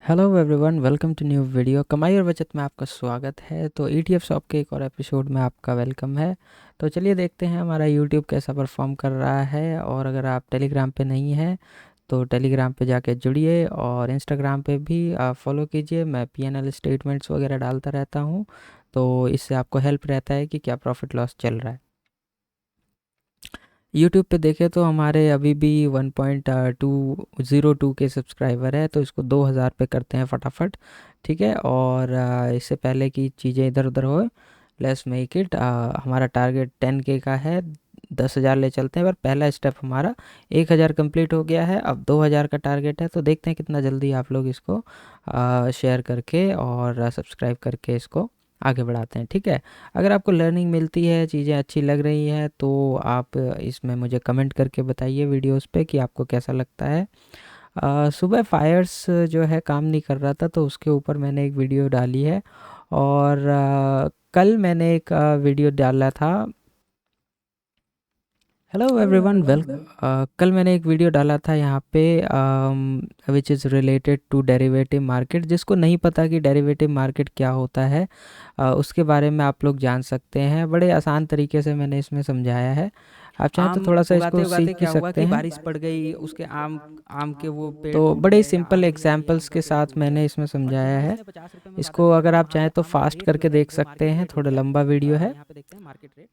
Hello everyone, welcome to new video. कमाई और बचत में आपका स्वागत है। तो ईटीएफ शॉप के एक और एपिसोड में आपका वेलकम है। तो चलिए देखते हैं हमारा यूट्यूब कैसा परफॉर्म कर रहा है। और अगर आप टेलीग्राम पे नहीं हैं तो टेलीग्राम पे जाके जुड़िए और इंस्टाग्राम पे भी आप फॉलो कीजिए। मैं पीएनएल स्टेटमेंट्स वगैरह डालता रहता हूँ, तो इससे आपको हेल्प रहता है कि क्या प्रॉफिट लॉस चल रहा है। यूट्यूब पे देखें तो हमारे अभी भी 1.202 के सब्सक्राइबर है, तो इसको 2000 पे करते हैं फटाफट। ठीक है, और इससे पहले की चीज़ें इधर उधर हो, लेट्स मेक इट। हमारा टारगेट 10K का है, 10,000 ले चलते हैं। पर पहला स्टेप हमारा 1000 कंप्लीट हो गया है, अब 2000 का टारगेट है। तो देखते हैं कितना जल्दी आप लोग इसको शेयर करके और सब्सक्राइब करके इसको आगे बढ़ाते हैं। ठीक है, अगर आपको लर्निंग मिलती है, चीज़ें अच्छी लग रही हैं, तो आप इसमें मुझे कमेंट करके बताइए वीडियोस पे कि आपको कैसा लगता है। सुबह फायर्स जो है काम नहीं कर रहा था, तो उसके ऊपर मैंने एक वीडियो डाली है। और कल मैंने एक वीडियो डाला था। हेलो एवरीवन, कल मैंने एक वीडियो डाला था यहाँ पे, which is related to derivative market. जिसको नहीं पता कि डेरिवेटिव मार्केट क्या होता है, उसके बारे में आप लोग जान सकते हैं। बड़े आसान तरीके से मैंने इसमें समझाया है। आप चाहें तो आम थोड़ा सा उगाते इसको उगाते सीख भी क्या हुआ सकते कि हैं। बारिश पड़ गई, उसके आम आम के वो पेड़ तो टूट बड़े गए या सिंपल आम गिर गई, आम एग्जांपल्स का के पेड़ साथ टूट गया। मैंने इसमें और समझाया जब है। उसने 50 रुपये में बाटा इसको दिया अगर तो आप वहाँ पे चाहें तो आम का फास्ट रेट करके नहीं है देख जो सकते मार्केट हैं, रेट थोड़ा होता है। लंबा वीडियो है। यहाँ पे देखते हैं मार्केट रेट।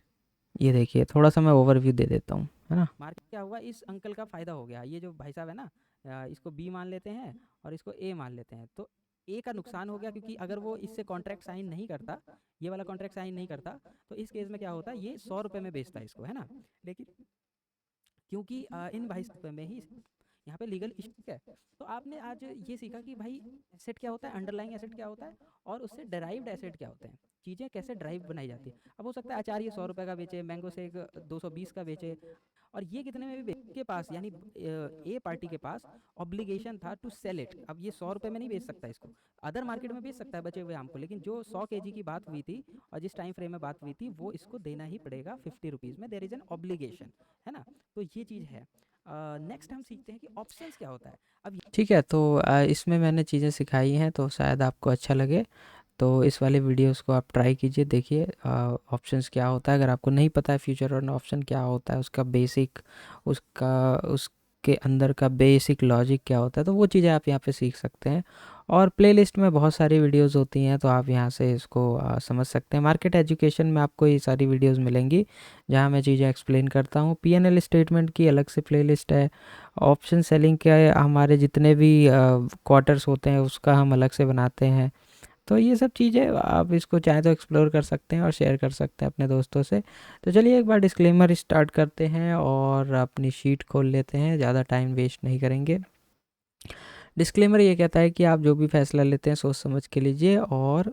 ये देखिए, थोड़ा सा मैं ओवरव्यू दे देता हूँ, है ना। मार्केट क्या हुआ, इस अंकल का फ़ायदा हो गया। ये जो भाई साहब है ना, इसको बी मान लेते हैं और इसको ए मान लेते हैं। तो ए का नुकसान हो गया, क्योंकि अगर वो इससे कॉन्ट्रैक्ट साइन नहीं करता, ये वाला कॉन्ट्रैक्ट साइन नहीं करता, तो इस केस में क्या होता, ये 100 रुपये में बेचता है इसको, है ना। लेकिन क्योंकि इन 22 रुपये में ही यहाँ पे लीगल स्टिक है। तो आपने आज ये सीखा कि भाई एसेट क्या होता है, अंडरलाइंग एसेट क्या होता है, और उससे डराइव्ड एसेट क्या होते हैं, चीज़ें कैसे ड्राइव बनाई जाती है। अब हो सकता है अचार ये 100 रुपये का बेचे, मैंगो शेक 220 का बेचे, और ये कितने में भी के पास, यानी ए पार्टी के पास ऑब्लिगेशन था टू सेल इट। अब ये 100 रुपये में नहीं बेच सकता इसको, अदर मार्केट में बेच सकता है बचे हुए आम को, लेकिन जो 100 kg की बात हुई थी और जिस टाइम फ्रेम में बात हुई थी, वो इसको देना ही पड़ेगा 50 रुपीज़ में। देर इज़ एन ऑब्लिगेशन, है ना। तो ये चीज़ है। नेक्स्ट हम सीखते हैं कि ऑप्शंस क्या होता है। अब ठीक है, तो इसमें मैंने चीज़ें सिखाई हैं, तो शायद आपको अच्छा लगे। तो इस वाले वीडियोस को आप ट्राई कीजिए, देखिए ऑप्शंस क्या होता है। अगर आपको नहीं पता है फ्यूचर और ऑप्शन क्या होता है, उसका बेसिक, उसका उसके अंदर का बेसिक लॉजिक क्या होता है, तो वो चीज़ें आप यहाँ पे सीख सकते हैं। और प्लेलिस्ट में बहुत सारी वीडियोस होती हैं, तो आप यहाँ से इसको समझ सकते हैं। मार्केट एजुकेशन में आपको ये सारी वीडियोस मिलेंगी जहाँ मैं चीज़ें एक्सप्लेन करता हूँ। पीएनएल स्टेटमेंट की अलग से प्लेलिस्ट है। ऑप्शन सेलिंग के हमारे जितने भी क्वार्टर्स होते हैं, उसका हम अलग से बनाते हैं। तो ये सब चीज़ें आप इसको चाहें तो एक्सप्लोर कर सकते हैं और शेयर कर सकते हैं अपने दोस्तों से। तो चलिए एक बार डिस्क्लेमर स्टार्ट करते हैं और अपनी शीट खोल लेते हैं, ज़्यादा टाइम वेस्ट नहीं करेंगे। डिस्क्लेमर ये कहता है कि आप जो भी फैसला लेते हैं सोच समझ के लीजिए और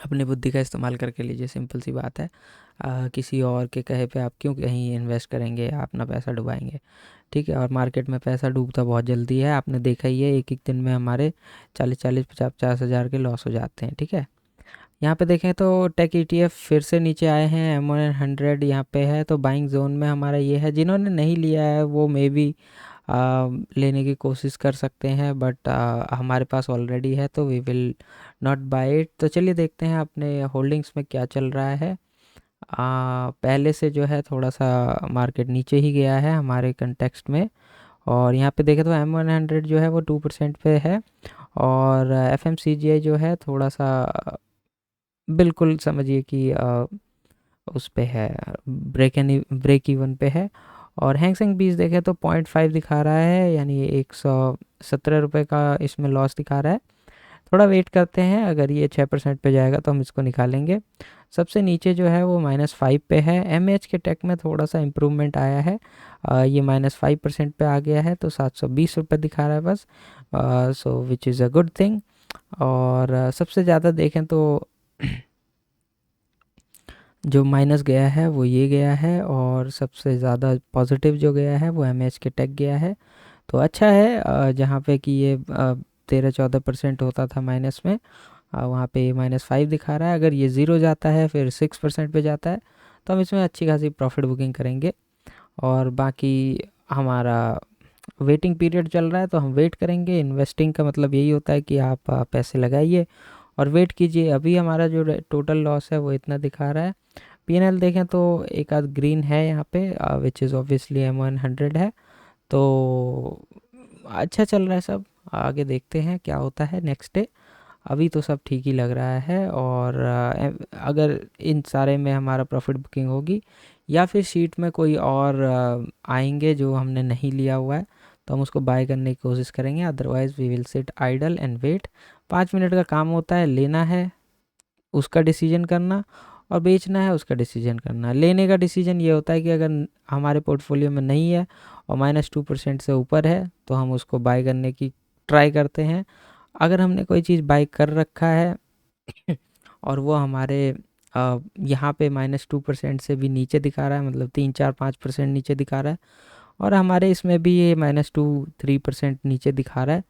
अपनी बुद्धि का इस्तेमाल करके लीजिए। सिंपल सी बात है। किसी और के कहे पे आप क्यों कहीं इन्वेस्ट करेंगे या अपना पैसा डुबाएंगे। ठीक है, और मार्केट में पैसा डूबता बहुत जल्दी है, आपने देखा ही है। एक एक दिन में हमारे 40-40 50-50 हज़ार के लॉस हो जाते हैं। ठीक है, यहाँ पे देखें तो टेक ईटीएफ फिर से नीचे आए हैं। M100 यहाँ पे है, तो बाइंग जोन में हमारा ये है। जिन्होंने नहीं लिया है वो मे बी लेने की कोशिश कर सकते हैं, बट हमारे पास ऑलरेडी है, तो we will not buy it. तो चलिए देखते हैं अपने होल्डिंग्स में क्या चल रहा है। पहले से जो है थोड़ा सा मार्केट नीचे ही गया है हमारे कंटेक्स्ट में। और यहाँ पे देखें तो M100 जो है वो 2% पे है। और FMCGI जो है थोड़ा सा बिल्कुल समझिए कि उस पे है, ब्रेक इवन पे है। और हैंगसेंग बीस देखें तो 0.5 दिखा रहा है, यानी 117 रुपये का इसमें लॉस दिखा रहा है। थोड़ा वेट करते हैं, अगर ये 6% पे जाएगा तो हम इसको निकालेंगे। सबसे नीचे जो है वो -5 पे है। MH के टेक में थोड़ा सा इम्प्रूवमेंट आया है। ये -5% पे आ गया है, तो 720 रुपये दिखा रहा है बस। So which is a good thing. और सबसे ज़्यादा देखें तो जो माइनस गया है वो ये गया है, और सबसे ज़्यादा पॉजिटिव जो गया है वो MH के टेक गया है। तो अच्छा है। जहाँ पे कि ये 13-14% होता था माइनस में, वहाँ पे -5 दिखा रहा है। अगर ये ज़ीरो जाता है फिर 6% पे जाता है, तो हम इसमें अच्छी खासी प्रॉफिट बुकिंग करेंगे। और बाकी हमारा वेटिंग पीरियड चल रहा है तो हम वेट करेंगे। इन्वेस्टिंग का मतलब यही होता है कि आप पैसे लगाइए और वेट कीजिए। अभी हमारा जो टोटल लॉस है वो इतना दिखा रहा है। पीएनएल देखें तो एक आध ग्रीन है यहाँ पे, विच इज़ ऑब्वियसली M100 है। तो अच्छा चल रहा है सब। आगे देखते हैं क्या होता है नेक्स्ट डे। अभी तो सब ठीक ही लग रहा है। और अगर इन सारे में हमारा प्रॉफिट बुकिंग होगी या फिर शीट में कोई और आएंगे जो हमने नहीं लिया हुआ है तो हम उसको बाय करने की कोशिश करेंगे। Otherwise we will sit idle and wait. 5 minute का काम होता है, लेना है उसका डिसीजन करना, और बेचना है उसका डिसीजन करना। लेने का डिसीजन ये होता है कि अगर हमारे पोर्टफोलियो में नहीं है और -2% से ऊपर है तो हम उसको बाय करने की ट्राई करते हैं। अगर हमने कोई चीज़ बाय कर रखा है और वो हमारे यहाँ पे -2% से भी नीचे दिखा रहा है, मतलब 3 4 5% नीचे दिखा रहा है, और हमारे इसमें भी ये -2 3% नीचे दिखा रहा है,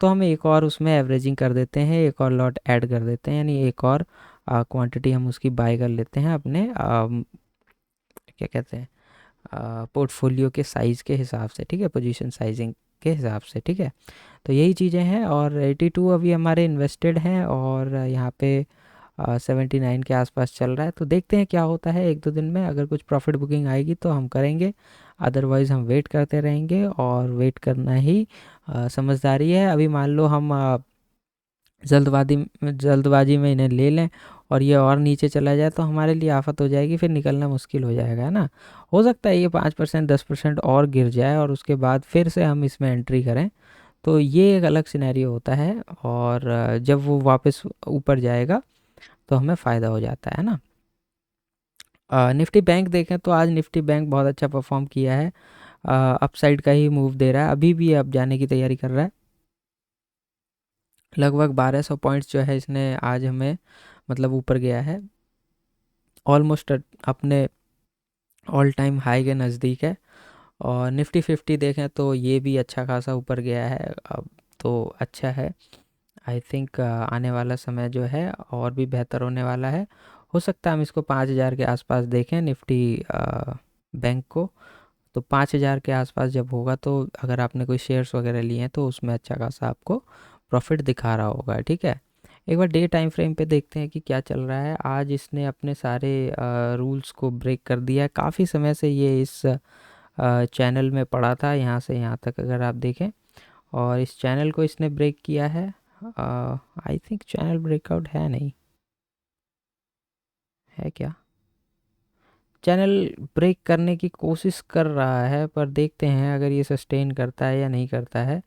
तो हम एक और उसमें एवरेजिंग कर देते हैं, एक और लॉट ऐड कर देते हैं, यानी एक और क्वांटिटी हम उसकी बाय कर लेते हैं अपने क्या कहते हैं पोर्टफोलियो के साइज़ के हिसाब से, ठीक है, पोजीशन साइजिंग के हिसाब से, ठीक है। तो यही चीज़ें हैं। और 82 अभी हमारे इन्वेस्टेड हैं और यहाँ पे 79 के आसपास चल रहा है। तो देखते हैं क्या होता है 1 2 दिन में। अगर कुछ प्रॉफिट बुकिंग आएगी तो हम करेंगे, अदरवाइज़ हम वेट करते रहेंगे। और वेट करना ही समझदारी है। अभी मान लो हम जल्दबाजी में इन्हें ले लें और ये और नीचे चला जाए तो हमारे लिए आफत हो जाएगी, फिर निकलना मुश्किल हो जाएगा, है ना। हो सकता है ये 5% 10% और गिर जाए और उसके बाद फिर से हम इसमें एंट्री करें, तो ये एक अलग सिनेरियो होता है। और जब वो वापस ऊपर जाएगा तो हमें फ़ायदा हो जाता है ना। निफ्टी बैंक देखें तो आज निफ्टी बैंक बहुत अच्छा परफॉर्म किया है। अपसाइड का ही मूव दे रहा है, अभी भी अब जाने की तैयारी कर रहा है। लगभग 1200 पॉइंट्स जो है इसने आज हमें मतलब ऊपर गया है, ऑलमोस्ट अपने ऑल टाइम हाई के नज़दीक है। और निफ्टी 50 देखें तो ये भी अच्छा खासा ऊपर गया है अब, तो अच्छा है। आई थिंक आने वाला समय जो है और भी बेहतर होने वाला है। हो सकता है हम इसको 5000 के आसपास देखें निफ्टी बैंक को। तो 5000 के आसपास जब होगा तो अगर आपने कोई शेयर्स वगैरह लिए हैं तो उसमें अच्छा खासा आपको प्रॉफिट दिखा रहा होगा, ठीक है। एक बार डे टाइम फ्रेम पे देखते हैं कि क्या चल रहा है। आज इसने अपने सारे रूल्स को ब्रेक कर दिया है। काफ़ी समय से ये इस चैनल में पड़ा था, यहाँ से यहाँ तक अगर आप देखें, और इस चैनल को इसने ब्रेक किया है। आई थिंक चैनल ब्रेकआउट है नहीं, है क्या? चैनल ब्रेक करने की कोशिश कर रहा है, पर देखते हैं अगर ये सस्टेन करता है या नहीं करता है।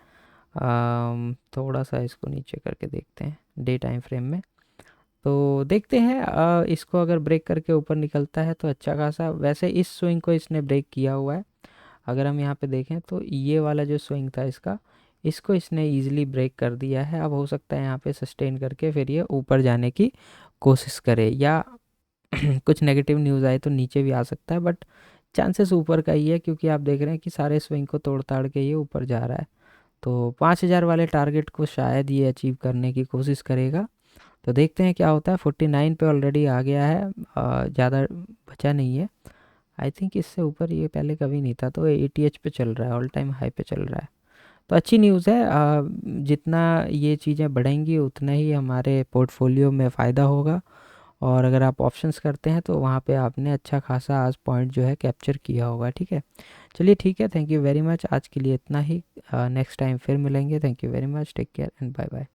थोड़ा सा इसको नीचे करके देखते हैं डे टाइम फ्रेम में। तो देखते हैं इसको अगर ब्रेक करके ऊपर निकलता है तो अच्छा खासा। वैसे इस स्विंग को इसने ब्रेक किया हुआ है। अगर हम यहाँ पे देखें तो ये वाला जो स्विंग था इसका, इसको इसने इजीली ब्रेक कर दिया है। अब हो सकता है यहाँ पे सस्टेन करके फिर ये ऊपर जाने की कोशिश करे, या कुछ नेगेटिव न्यूज़ आए तो नीचे भी आ सकता है, बट चांसेस ऊपर का ही है क्योंकि आप देख रहे हैं कि सारे स्विंग को तोड़ ताड़ के ये ऊपर जा रहा है। तो 5000 वाले टारगेट को शायद ये अचीव करने की कोशिश करेगा। तो देखते हैं क्या होता है। 49 पे ऑलरेडी आ गया है, ज़्यादा बचा नहीं है। आई थिंक इससे ऊपर ये पहले कभी नहीं था, तो 80H पे चल रहा है, ऑल टाइम हाई पे चल रहा है। तो अच्छी न्यूज़ है। जितना ये चीज़ें बढ़ेंगी उतना ही हमारे पोर्टफोलियो में फ़ायदा होगा। और अगर आप ऑप्शंस करते हैं तो वहाँ पे आपने अच्छा खासा आज पॉइंट जो है कैप्चर किया होगा, ठीक है। चलिए ठीक है, थैंक यू वेरी मच। आज के लिए इतना ही। नेक्स्ट टाइम फिर मिलेंगे। Thank you very much, take care and bye bye.